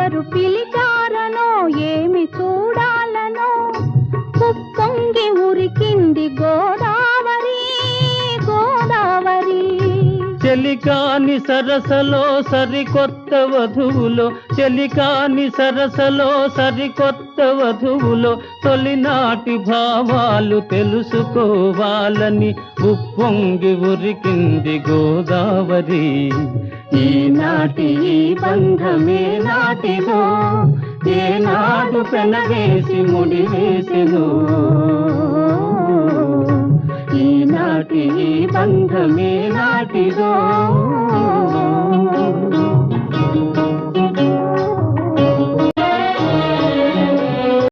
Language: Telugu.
ఎవరు పిలిచారనో ఏమి చూడాలనో ఉప్పొంగి ఉరికింది గోదావరి గోదావరి. చెలికాని సరసలో సరికొత్త వధువులో, చెలికాని సరసలో సరికొత్త వధువులో తొలినాటి భావాలు తెలుసుకోవాలని ఉప్పొంగి ఉరికింది గోదావరి. ఈనాటి ఈ బంధమే నాటిదో, ఏనాడు పెనవేసి ముడివేసెను. ఈనాటి ఈ బంధమే నాటిదో.